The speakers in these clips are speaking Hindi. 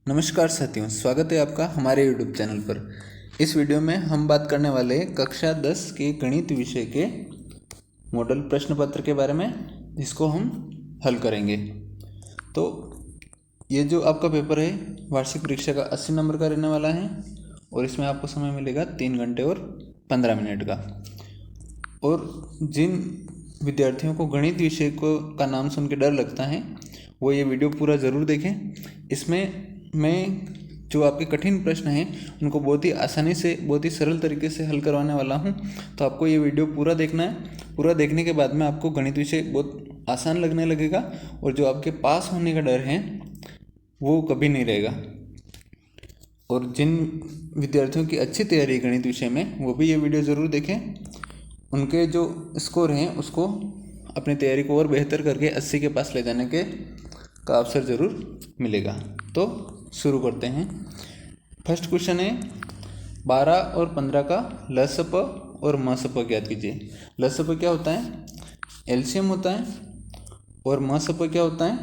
नमस्कार साथियों, स्वागत है आपका हमारे यूट्यूब चैनल पर। इस वीडियो में हम बात करने वाले हैं कक्षा 10 के गणित विषय के मॉडल प्रश्न पत्र के बारे में, जिसको हम हल करेंगे। तो ये जो आपका पेपर है वार्षिक परीक्षा का 80 नंबर का रहने वाला है और इसमें आपको समय मिलेगा 3 घंटे और 15 मिनट का। और जिन विद्यार्थियों को गणित विषय का नाम सुन के डर लगता है वो ये वीडियो पूरा ज़रूर देखें। इसमें मैं जो आपके कठिन प्रश्न हैं उनको बहुत ही आसानी से, बहुत ही सरल तरीके से हल करवाने वाला हूं। तो आपको ये वीडियो पूरा देखना है। पूरा देखने के बाद में आपको गणित विषय बहुत आसान लगने लगेगा और जो आपके पास होने का डर है वो कभी नहीं रहेगा। और जिन विद्यार्थियों की अच्छी तैयारी है गणित विषय में, वो भी ये वीडियो ज़रूर देखें। उनके जो स्कोर हैं उसको अपनी तैयारी को और बेहतर करके 80 के पास ले जाने का अवसर ज़रूर मिलेगा। तो शुरू करते हैं। फर्स्ट क्वेश्चन है 12 और 15 का लसप और मसप ज्ञात कीजिए। लसप क्या होता है? एलसीएम होता है। और मसप क्या होता है?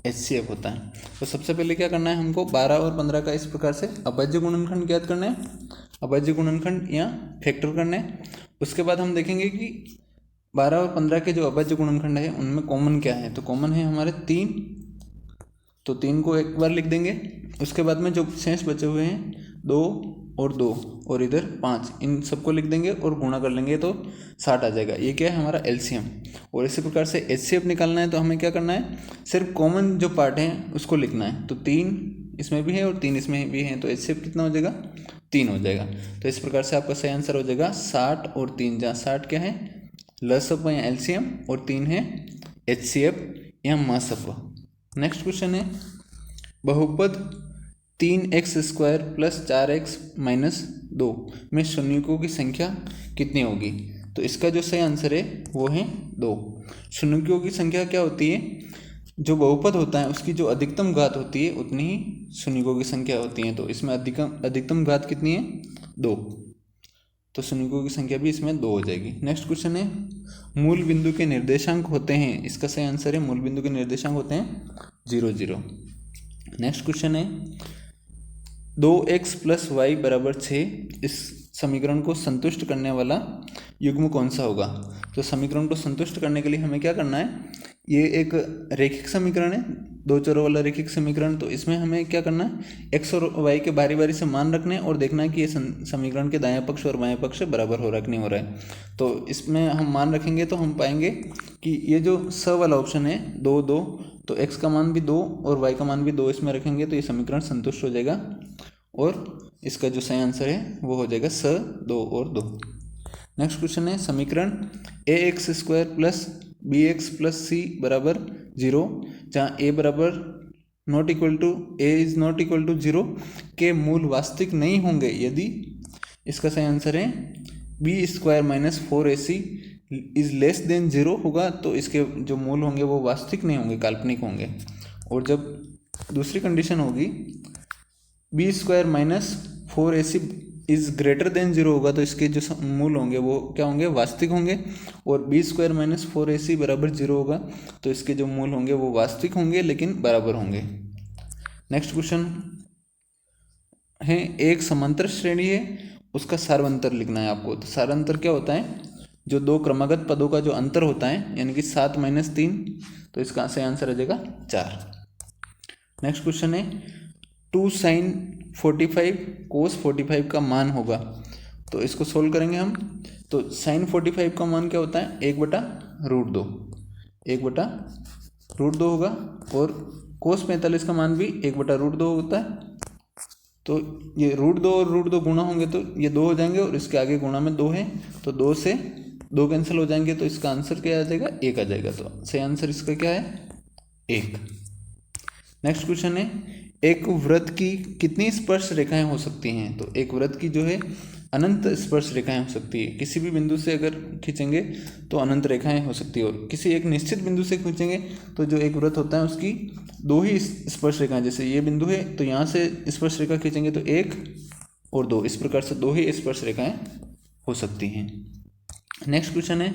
एचसीएफ होता है। तो सबसे पहले क्या करना है हमको? 12 और 15 का इस प्रकार से अभाज्य गुणनखंड ज्ञात करना है, अभाज्य गुणनखंड या फैक्टर करना है। उसके बाद हम देखेंगे कि 12 और 15 के जो अभाज्य गुणनखंड है उनमें कॉमन क्या है। तो कॉमन है हमारे 3, तो 3 को एक बार लिख देंगे। उसके बाद में जो शेष बचे हुए हैं 2 और 2 और इधर 5, इन सबको लिख देंगे और गुणा कर लेंगे तो 60 आ जाएगा। ये क्या है? हमारा एलसीएम। और इसी प्रकार से एचसीएफ निकालना है तो हमें क्या करना है? सिर्फ कॉमन जो पार्ट है उसको लिखना है। तो 3 इसमें भी है और 3 इसमें भी है, तो एचसीएफ कितना हो जाएगा? 3 हो जाएगा। तो इस प्रकार से आपका सही आंसर हो जाएगा 60 और 3, जहाँ 60 क्या है? लसप या एलसीएम और 3 है एचसीएफ या मसप। नेक्स्ट क्वेश्चन है बहुपद 3x² + 4x - 2 में शून्यकों की संख्या कितनी होगी? तो इसका जो सही आंसर है वो है 2। शून्यकों की संख्या क्या होती है? जो बहुपद होता है उसकी जो अधिकतम घात होती है उतनी ही शून्यकों की संख्या होती है। तो इसमें अधिकतम घात कितनी है? 2। तो शून्यकों की संख्या भी इसमें 2 हो जाएगी। नेक्स्ट क्वेश्चन है मूल बिंदु के निर्देशांक होते हैं। इसका सही आंसर है मूल बिंदु के निर्देशांक होते हैं 0, 0। नेक्स्ट क्वेश्चन है 2x + y = 6 इस समीकरण को संतुष्ट करने वाला युग्म कौन सा होगा? तो समीकरण को संतुष्ट करने के लिए हमें क्या करना है? ये एक रेखिक समीकरण है, 2 चरों वाला रेखिक समीकरण। तो इसमें हमें क्या करना है? x और y के बारी बारी से मान रखने और देखना है कि ये समीकरण के दायां पक्ष और बायां पक्ष बराबर हो रहा है कि नहीं हो रहा है। तो इसमें हम मान रखेंगे तो हम पाएंगे कि ये जो स वाला ऑप्शन है 2, 2, तो x का मान भी 2 और y का मान भी 2 इसमें रखेंगे तो ये समीकरण संतुष्ट हो जाएगा। और इसका जो सही आंसर है वो हो जाएगा स, 2 और 2। नेक्स्ट क्वेश्चन है समीकरण ax² + bx + c = 0, जहाँ a ≠ 0 के मूल वास्तविक नहीं होंगे यदि इसका सही आंसर है b² - 4ac > 0 होगा। तो इसके जो मूल होंगे वो वास्तविक नहीं होंगे, काल्पनिक होंगे। और जब दूसरी कंडीशन होगी b² - 4ac > 0 होगा तो इसके जो मूल होंगे वो क्या होंगे? वास्तविक होंगे। और b² - 4ac = 0 होगा तो इसके जो मूल होंगे वो वास्तविक होंगे लेकिन बराबर होंगे। नेक्स्ट क्वेश्चन है एक समांतर श्रेणी है, उसका सारवंतर लिखना है आपको। तो सारवंतर क्या होता है? जो दो क्रमागत पदों का जो अंतर होता है, यानी कि 7 - 3, तो इसका सही आंसर आ जाएगा 4। नेक्स्ट क्वेश्चन है 2 sin 45 cos 45 का मान होगा। तो इसको सोल्व करेंगे हम। तो sin 45 का मान क्या होता है? 1/√2, 1/√2 होगा। और cos 45 का मान भी 1/√2 होता है। तो ये √2 और √2 गुणा होंगे तो ये 2 हो जाएंगे और इसके आगे गुणा में 2 है तो 2 से 2 कैंसिल हो जाएंगे तो इसका आंसर क्या आ जाएगा? 1 आ जाएगा। तो सही आंसर इसका क्या है? 1। नेक्स्ट क्वेश्चन है एक वृत्त की कितनी स्पर्श रेखाएं हो सकती हैं? तो एक वृत्त की जो है अनंत स्पर्श रेखाएं हो सकती है। किसी भी बिंदु से अगर खींचेंगे तो अनंत रेखाएं हो सकती है। और किसी एक निश्चित बिंदु से खींचेंगे तो जो एक वृत्त होता है उसकी 2 ही स्पर्श रेखाएं, जैसे ये बिंदु है तो यहाँ से स्पर्श रेखा खींचेंगे तो 1 और 2, इस प्रकार से 2 ही स्पर्श रेखाएं हो सकती हैं। नेक्स्ट क्वेश्चन है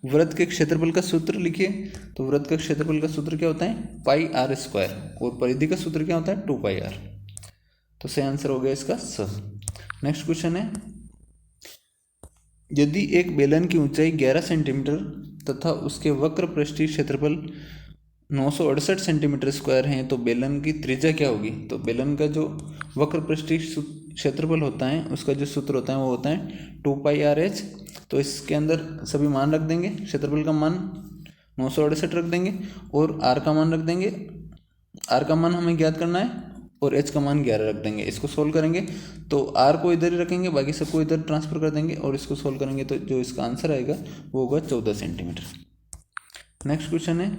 वृत्त के क्षेत्रफल का सूत्र लिखिए। तो वृत्त का क्षेत्रफल का सूत्र क्या होता है? πr² और परिधि का सूत्र क्या होता है? 2πr। तो सही आंसर हो गया इसका स। नेक्स्ट क्वेश्चन है, यदि एक बेलन की ऊंचाई 11 सेंटीमीटर तथा उसके वक्र पृष्ठीय क्षेत्रफल 968 सेंटीमीटर स्क्वायर है तो बेलन की त्रिज्या क्या होगी? तो बेलन का जो वक्र पृष्ठीय क्षेत्रफल होता है उसका जो सूत्र होता है वो होता है 2πr/h। तो इसके अंदर सभी मान रख देंगे, क्षेत्रफल का मान 968 रख देंगे और r का मान रख देंगे। r का मान हमें ज्ञात करना है और h का मान 11 रख देंगे। इसको सोल्व करेंगे तो r को इधर ही रखेंगे, बाकी सबको इधर ट्रांसफर कर देंगे और इसको सोल्व करेंगे तो जो इसका आंसर आएगा वो होगा 14 सेंटीमीटर। नेक्स्ट क्वेश्चन है,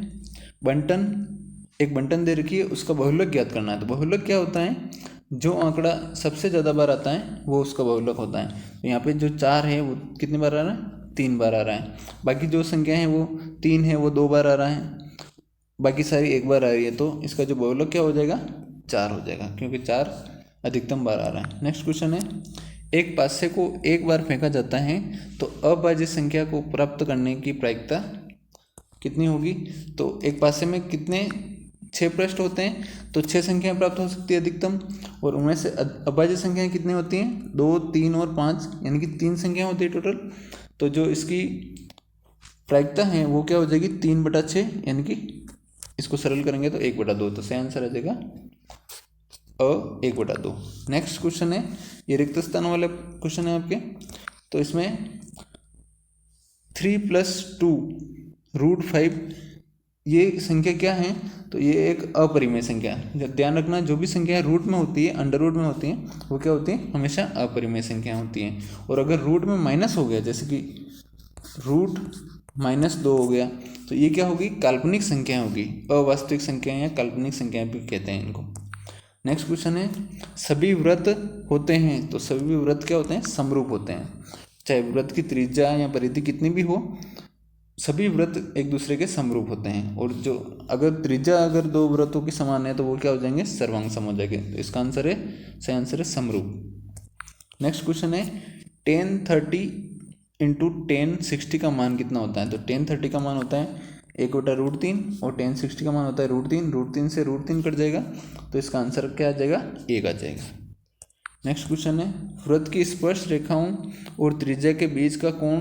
एक बंटन दे रखी है, उसका बहुलक ज्ञात करना है। तो बहुलक क्या होता है? जो आंकड़ा सबसे ज़्यादा बार आता है वो उसका बहुलक होता है। तो यहाँ पे जो 4 है वो कितनी बार आ रहा है? 3 बार आ रहा है। बाकी जो संख्या है वो 3 है वो 2 बार आ रहा है, बाकी सारी 1 बार आ रही है। तो इसका जो बहुलक क्या हो जाएगा? 4 हो जाएगा, क्योंकि 4 अधिकतम बार आ रहा है। नेक्स्ट क्वेश्चन है, एक पासे को एक बार फेंका जाता है तो अभाज्य संख्या को प्राप्त करने की प्रायिकता कितनी होगी? तो एक पासे में कितने 6 पृष्ठ होते हैं, तो 6 संख्याएं प्राप्त हो सकती है अधिकतम, और उनमें से अभाज्य संख्याएं कितनी होती हैं? 2, 3 और 5, यानी कि 3 संख्याएं होती है टोटल। तो जो इसकी प्रायिकता है वो क्या हो जाएगी? 3/6, यानी कि इसको सरल करेंगे तो 1/2। तो सही आंसर आ जाएगा 1/2। नेक्स्ट क्वेश्चन है, ये रिक्त स्थान वाला क्वेश्चन है आपके। तो इसमें 3 + 2√5 ये संख्या क्या है? तो ये एक अपरिमेय संख्या है। ध्यान रखना, जो भी संख्या रूट में होती है, अंडर रूट में होती है, वो क्या होती है? हमेशा अपरिमेय संख्या होती हैं। और अगर रूट में माइनस हो गया, जैसे कि √-2 हो गया, तो ये क्या होगी? काल्पनिक संख्या होगी। अवास्तविक संख्याएं या काल्पनिक संख्याएं भी कहते हैं इनको। नेक्स्ट क्वेश्चन है, सभी वृत्त होते हैं, तो सभी वृत्त क्या होते हैं? समरूप होते हैं। चाहे वृत्त की त्रिज्या या परिधि कितनी भी हो, सभी वृत्त एक दूसरे के समरूप होते हैं। और जो अगर त्रिज्या अगर 2 वृत्तों की समान है तो वो क्या हो जाएंगे? सर्वांग सम हो जाएंगे। तो इसका आंसर है, सही आंसर है समरूप। नेक्स्ट क्वेश्चन है, 1030 × 1060 का मान कितना होता है? तो 1030 का मान होता है 1/√3 और 1060 का मान होता है √3। √3 से √3 कट जाएगा, तो इसका आंसर क्या आ जाएगा? 1 आ जाएगा। नेक्स्ट क्वेश्चन है, वृत्त की स्पर्श रेखाओं और त्रिज्या के बीच का कोण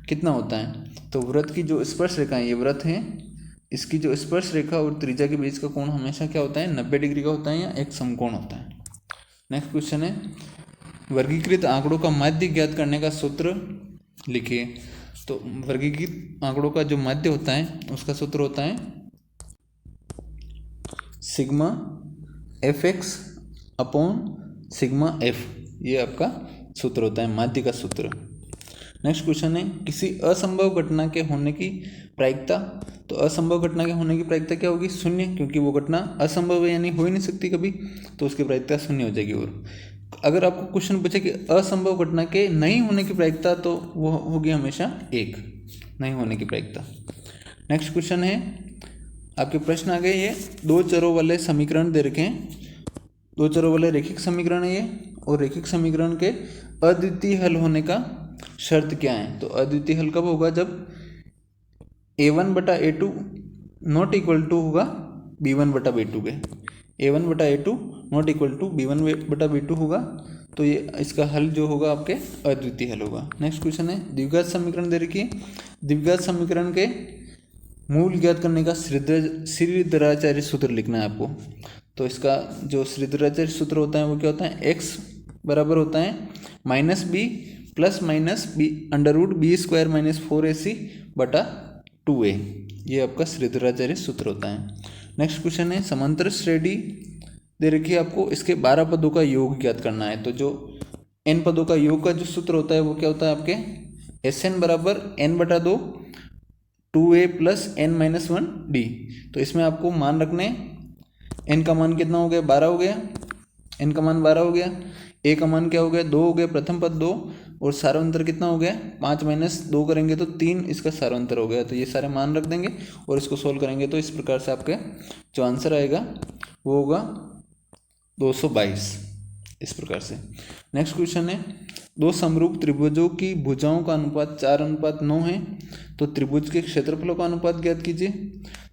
कितना होता है? तो वृत्त की जो स्पर्श रेखाएं, ये वृत्त हैं, इसकी जो स्पर्श रेखा और त्रिज्या के बीच का कोण हमेशा क्या होता है? 90 डिग्री का होता है या एक समकोण होता है। नेक्स्ट क्वेश्चन है, वर्गीकृत आंकड़ों का माध्य ज्ञात करने का सूत्र लिखिए। तो वर्गीकृत आंकड़ों का जो माध्य होता है उसका सूत्र होता है σfx/σf। ये आपका सूत्र होता है, माध्य का सूत्र। नेक्स्ट क्वेश्चन है, किसी असंभव घटना के होने की प्रायिकता। तो असंभव घटना के होने की प्रायिकता क्या होगी? 0, क्योंकि वो घटना असंभव है, यानी हो ही नहीं सकती कभी, तो उसकी प्रायिकता 0 हो जाएगी। और अगर आपको क्वेश्चन पूछे कि असंभव घटना के नहीं होने की प्रायिकता, तो वो होगी हमेशा 1, नहीं होने की प्रायिकता। नेक्स्ट क्वेश्चन है, आपके प्रश्न आ गए, ये 2 चरों वाले समीकरण दे रखे हैं। 2 चरों वाले रैखिक समीकरण है ये, और रैखिक समीकरण के अद्वितीय हल होने का शर्त क्या है? तो अद्वितीय हल कब होगा? जब a1/a2 नॉट इक्वल टू होगा b1/b2 के। a1/a2 not equal to b1/b2 होगा, तो ये इसका हल जो होगा आपके अद्वितीय हल होगा। नेक्स्ट क्वेश्चन है, द्विघात समीकरण दे रखिए। द्विघात समीकरण के मूल ज्ञात करने का श्रीधराचार्य सूत्र लिखना है आपको। तो इसका जो श्रीधराचार्य सूत्र होता है वो क्या होता है? x बराबर होता है -b + -b √b² - 4ac/2a। ये आपका श्रीधराचार्य सूत्र होता है। नेक्स्ट क्वेश्चन है, समांतर श्रेणी दे रखी है आपको, इसके 12 पदों का योग ज्ञात करना है। तो जो n पदों का योग का जो सूत्र होता है वो क्या होता है आपके? Sn बराबर n/2 2a + n-1d। तो इसमें आपको मान रखने, n का मान कितना हो गया? 12 हो गया, n का मान 12 हो गया, a का मान क्या हो गया? 2 हो गया, प्रथम पद 2, और सारांतर कितना हो गया? 5 - 2 करेंगे तो 3, इसका सारांतर हो गया। तो ये सारे मान रख देंगे और इसको सोल्व करेंगे तो इस प्रकार से आपके जो आंसर आएगा वो होगा 222, इस प्रकार से। नेक्स्ट क्वेश्चन है, 2 समरूप त्रिभुजों की भुजाओं का अनुपात 4:9 है, तो त्रिभुज के क्षेत्रफलों का अनुपात ज्ञात कीजिए।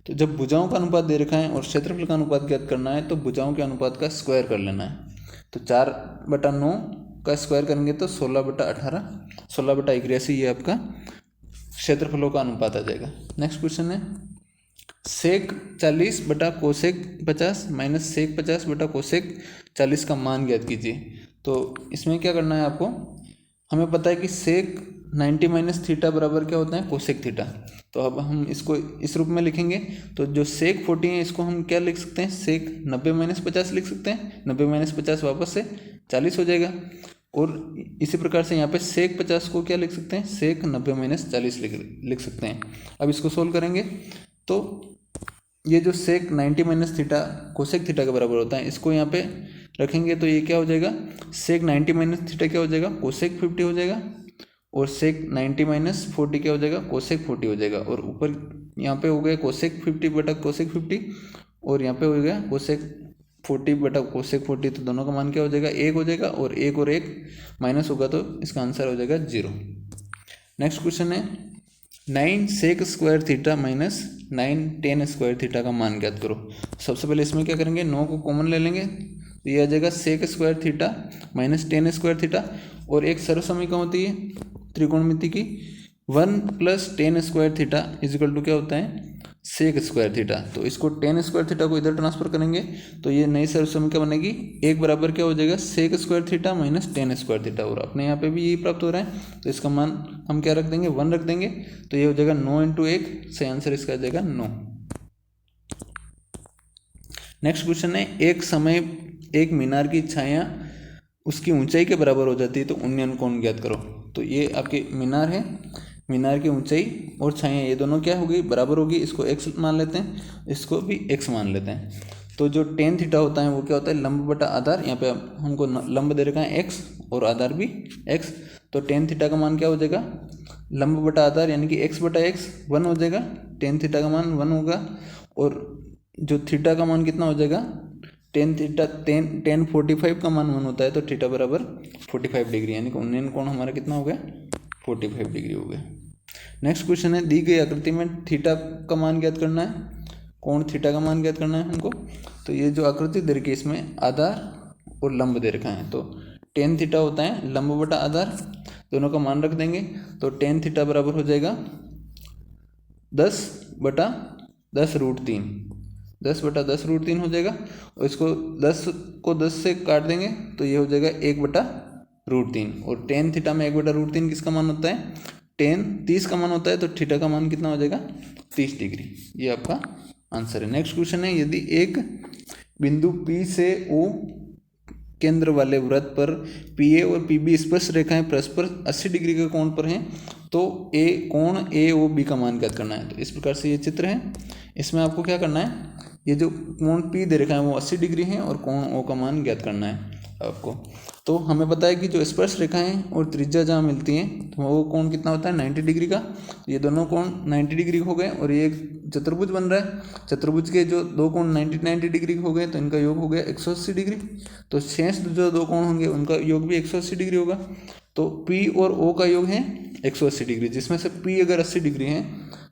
तो जब भुजाओं का अनुपात दे रखा है और क्षेत्रफल का अनुपात ज्ञात करना है तो भुजाओं के अनुपात का स्क्वायर कर लेना है। तो 4/9 का स्क्वायर करेंगे तो 16/18, 16/81 ये आपका क्षेत्रफलों का अनुपात आ जाएगा। नेक्स्ट क्वेश्चन है सेक 40 बटा कोसेक 50 माइनस सेक 50 बटा कोसेक 40 का मान ज्ञात कीजिए। तो इसमें क्या करना है आपको, हमें पता है कि सेक 90 माइनस थीटा बराबर क्या होता है, कोसेक थीटा। तो अब हम इसको इस रूप में लिखेंगे। तो जो सेक 40 है इसको हम क्या लिख सकते हैं, सेक 90 माइनस 50 लिख सकते हैं। 90 माइनस 50 वापस से 40 हो जाएगा। और इसी प्रकार से यहाँ पे सेक 50 को क्या लिख सकते हैं, सेक 90 माइनस 40 लिख सकते हैं। अब इसको सोल्व करेंगे तो ये जो सेक 90 माइनस थीटा कोसेक थीटा के बराबर होता है, इसको यहाँ पे रखेंगे तो ये क्या हो जाएगा, सेक 90 माइनस थीटा क्या हो जाएगा, कोसेक 50 हो जाएगा। और सेक 90 माइनस 40 क्या हो जाएगा, कोसेक 40 हो जाएगा। और ऊपर यहाँ पे हो गया कोसेक 50 बटा कोसेक 50, और यहाँ पे हो गया कोसेक 40 बटा कोसेक 40। तो दोनों का मान क्या हो जाएगा, 1 हो जाएगा। और 1 माइनस होगा तो इसका आंसर हो जाएगा 0। नेक्स्ट क्वेश्चन है 9 sec square theta minus 9 tan square theta का मान ज्ञात करो। सबसे पहले इसमें क्या करेंगे, 9 को कॉमन ले लेंगे तो ये आ जाएगा sec square theta minus tan square theta. और एक सर्वसमीकरण होती है त्रिकोणमिति की, 1 plus tan square theta is equal to क्या होता है, सेक स्क्वायर थीटा। तो इसको टेन स्क्वायर थीटा को इधर ट्रांसफर करेंगे तो ये नई सर्वसमीकरण बनेगी, एक बराबर क्या हो जाएगा, sec square theta minus tan square theta. और अपने यहाँ पे भी यही प्राप्त हो रहा है तो इसका मान हम क्या रख देंगे, 1 रख देंगे। तो ये हो जाएगा 9 इंटू 1, सही आंसर इसका आ जाएगा 9। नेक्स्ट क्वेश्चन है एक समय एक मीनार की छाया उसकी ऊंचाई के बराबर हो जाती है तो उन्नयन कोण ज्ञात करो। तो ये आपके मीनार है, मीनार की ऊंचाई और छाया ये दोनों क्या होगी, बराबर होगी। इसको x मान लेते हैं, इसको भी x मान लेते हैं। तो जो टेन थीटा होता है वो क्या होता है, लंब बटा आधार। यहाँ पे हमको लंब दे रखा है x और आधार भी x। तो टेन थीटा का मान क्या हो जाएगा, लंब बटा आधार यानी कि x बटा x 1 हो जाएगा। टेन थीटा का मान 1 होगा। और जो थीटा का मान कितना हो जाएगा, टेन 45 का मान 1 होता है तो थीटा बराबर 45 डिग्री, यानी कि उन्नयन कोण हमारा कितना हो गया, 45 डिग्री हो गया। नेक्स्ट क्वेश्चन है दी गई आकृति में थीटा का मान ज्ञात करना है, कोण थीटा का मान ज्ञात करना है हमको। तो ये जो आकृति दे रखी है इसमें आधार और लंब दे रखा है। तो टेन थीटा होता है लंब बटा आधार, दोनों का मान रख देंगे। तो टेन थीटा बराबर हो जाएगा 10/10√3, 10/10√3 हो जाएगा। और इसको 10 को 10 से काट देंगे तो ये हो जाएगा 1/√3। और टेन थीटा में 1/√3 किसका मान होता है, टेन 30 का मान होता है। तो थीटा का मान कितना हो जाएगा, 30 डिग्री। ये आपका आंसर है। नेक्स्ट क्वेश्चन है यदि एक बिंदु P से O केंद्र वाले वृत्त पर PA और PB स्पर्श रेखाएं परस्पर 80 डिग्री के कोण पर हैं तो कोण AOB का मान ज्ञात करना है। तो इस प्रकार से ये चित्र है, इसमें आपको क्या करना है, ये जो कोण P दे रखा है वो 80 डिग्री है और कोण O का मान ज्ञात करना है आपको। तो हमें पता है कि जो स्पर्श रेखाएं और त्रिज्या जहाँ मिलती हैं तो वो कोण कितना होता है, 90 डिग्री का। ये दोनों कोण 90 डिग्री हो गए और ये एक चतुर्भुज बन रहा है। चतुर्भुज के जो दो कोण 90 डिग्री हो गए तो इनका योग हो गया 180 डिग्री। तो शेष जो दो कोण होंगे उनका योग भी 180 डिग्री होगा। तो P और O का योग है 180 डिग्री, जिसमें से P अगर 80 डिग्री है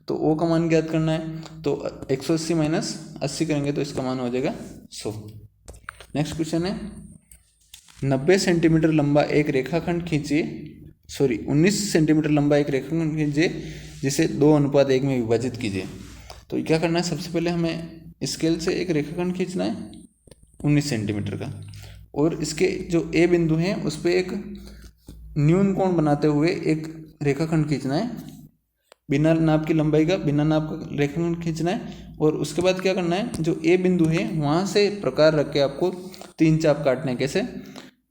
तो O का मान ज्ञात करना है। तो 180 माइनस 80 करेंगे तो इसका मान हो जाएगा 100। नेक्स्ट क्वेश्चन है 90 सेंटीमीटर लंबा एक रेखाखंड खींचिए, 19 सेंटीमीटर लंबा एक रेखाखंड खींचिए जिसे 2:1 में विभाजित कीजिए। तो क्या करना है, सबसे पहले हमें स्केल से एक रेखाखंड खींचना है 19 सेंटीमीटर का। और इसके जो A बिंदु है उस पर एक न्यून कोण बनाते हुए एक रेखाखंड खींचना है, बिना नाप की लंबाई का, बिना नाप का रेखाखंड खींचना है। और उसके बाद क्या करना है, जो A बिंदु है वहाँ से प्रकार रख के आपको 3 चाप काटने हैं। कैसे,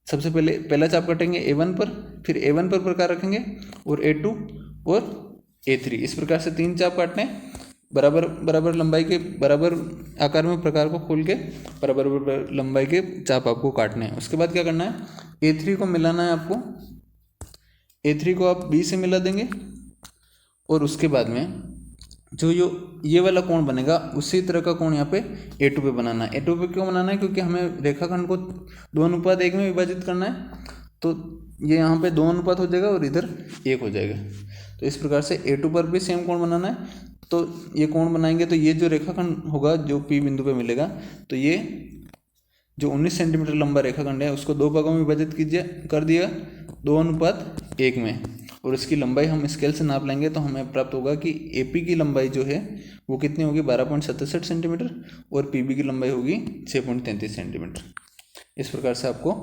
सबसे पहले पहला चाप काटेंगे A1 पर, फिर A1 पर प्रकार रखेंगे और A2 और A3, इस प्रकार से 3 चाप काटने हैं। बराबर बराबर लंबाई के, बराबर आकार में प्रकार को खोल के बराबर बराबर लंबाई के चाप आपको काटने हैं। उसके बाद क्या करना है, A3 को मिलाना है आपको, A3 को आप B से मिला देंगे। और उसके बाद में जो ये वाला कोण बनेगा उसी तरह का कोण यहाँ पे A2 पे बनाना है। A2 पे क्यों बनाना है, क्योंकि हमें रेखाखंड को 2:1 में विभाजित करना है। तो ये यहाँ पे 2 हो जाएगा और इधर 1 हो जाएगा। तो इस प्रकार से A2 पर भी सेम कोण बनाना है। तो ये कोण बनाएंगे तो ये जो रेखाखंड होगा जो P बिंदु पे मिलेगा तो ये जो 19 सेंटीमीटर लंबा रेखाखंड है उसको 2 भागों में विभाजित कर दिया 2:1 में, और इसकी लंबाई हम स्केल से नाप लेंगे तो हमें प्राप्त होगा कि AP की लंबाई जो है वो कितनी होगी 12.67 सेंटीमीटर और PB की लंबाई होगी 6.33 सेंटीमीटर। इस प्रकार से आपको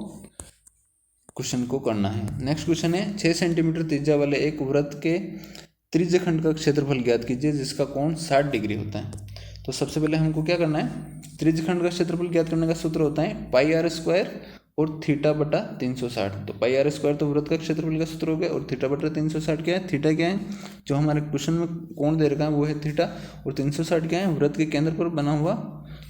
क्वेश्चन को करना है। नेक्स्ट क्वेश्चन है 6 सेंटीमीटर त्रिज्या वाले एक वृत्त के त्रिज्यखंड का क्षेत्रफल ज्ञात कीजिए जिसका कोण 60 डिग्री होता है। तो सबसे पहले हमको क्या करना है, त्रिज्यखंड का क्षेत्रफल ज्ञात करने का सूत्र होता है πr² और θ/360। तो πr² तो वृत्त का क्षेत्रफल का सूत्र हो गया और θ/360 क्या है, थीटा क्या है, जो हमारे क्वेश्चन में कोण दे रखा है वो है थीटा, और 360 क्या है, वृत्त के केंद्र पर बना हुआ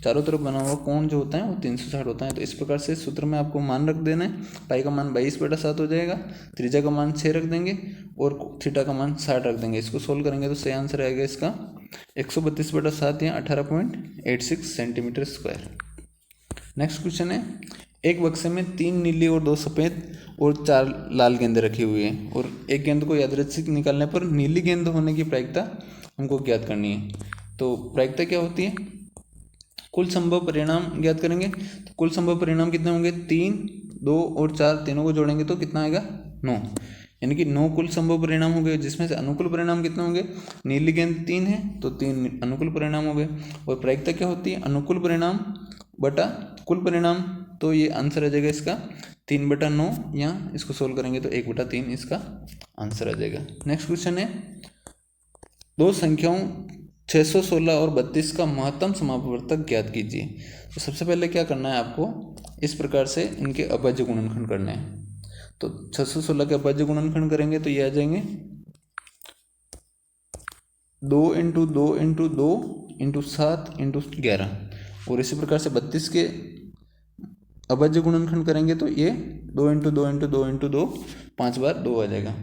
चारों तरफ बना हुआ कोण जो होता है वो 360 होता है। तो इस प्रकार से सूत्र में आपको मान रख देना है, पाई का मान 22/7 हो जाएगा, त्रिज्या का मान 6 रख देंगे और थीटा का मान 60 रख देंगे। इसको सोल्व करेंगे तो सही आंसर आएगा इसका 132/7 या 18.86 सेंटीमीटर स्क्वायर। नेक्स्ट क्वेश्चन है एक बक्से में 3 नीली और 2 सफ़ेद और 4 लाल गेंदें रखी हुई है और एक गेंद को यादृच्छिक निकालने पर नीली गेंद होने की प्रायिकता हमको ज्ञात करनी है। तो प्रायिकता क्या होती है, कुल संभव परिणाम ज्ञात करेंगे। तो कुल संभव परिणाम कितने होंगे, 3, 2 और 4 तीनों को जोड़ेंगे तो कितना आएगा 9, यानी कि 9 कुल संभव परिणाम हो गए, जिसमें से अनुकूल परिणाम कितने होंगे, नीली गेंद 3 है तो 3 अनुकूल परिणाम हो गए। और प्रायिकता क्या होती है, अनुकूल परिणाम बटा कुल परिणाम, तो ये आंसर आ जाएगा इसका 3/9, या इसको सोल्व करेंगे तो 1/3 इसका आंसर आ जाएगा। नेक्स्ट क्वेश्चन है दो संख्याओं 616 और 32 का महत्तम समापवर्तक ज्ञात कीजिए। तो सबसे पहले क्या करना है आपको, इस प्रकार से इनके अभाज्य गुणनखंड करने हैं। तो 616 के अभाज्य गुणनखंड करेंगे तो ये आ जाएंगे 2 × 2 × 2 × 7 × 11, और इसी प्रकार से 32 के अभाज्य गुणनखंड करेंगे तो ये 2 × 2 × 2 × 2 5 बार 2 आ जाएगा।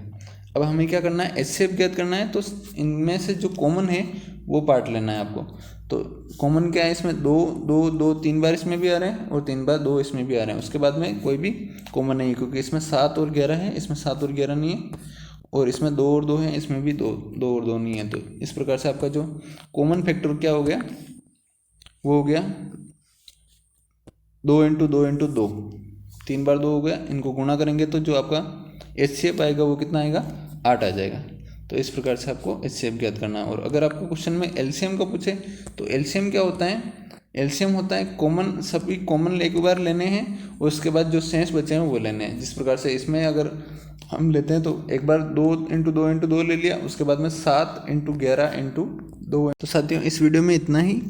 अब हमें क्या करना है, HCF ज्ञात करना है। तो इनमें से जो कॉमन है वो पार्ट लेना है आपको। तो कॉमन क्या है इसमें, 2 2 2 3 बार इसमें भी आ रहे हैं और 3 बार 2 इसमें भी आ रहे हैं, उसके बाद में कोई भी कॉमन नहीं है क्योंकि इसमें 7 और 11 है, इसमें 7 और 11 नहीं है, और इसमें 2 और 2 है, इसमें भी 2 और 2 नहीं है। तो इस प्रकार से आपका जो कॉमन फैक्टर क्या हो गया, वो हो गया 2 × 2 × 2, 3 बार 2 हो गया, इनको गुणा करेंगे तो जो आपका HCF आएगा वो कितना आएगा 8 आ जाएगा। तो इस प्रकार से आपको HCF ज्ञात करना है। और अगर आपको क्वेश्चन में LCM का पूछे तो LCM क्या होता है, LCM होता है कॉमन, सभी कॉमन एक बार लेने हैं और उसके बाद जो शेष बचे हैं वो लेने हैं। जिस प्रकार से इसमें अगर हम लेते हैं तो एक बार 2 × 2 × 2 ले लिया, उसके बाद में 7 × 11 × 2। तो साथियों इस वीडियो में इतना ही,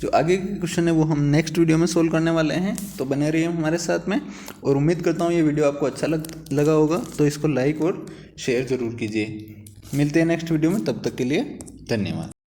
जो आगे के क्वेश्चन है वो हम नेक्स्ट वीडियो में सोल्व करने वाले हैं, तो बने रहिए हमारे साथ में। और उम्मीद करता हूँ ये वीडियो आपको अच्छा लगा होगा, तो इसको लाइक और शेयर ज़रूर कीजिए। मिलते हैं नेक्स्ट वीडियो में, तब तक के लिए धन्यवाद।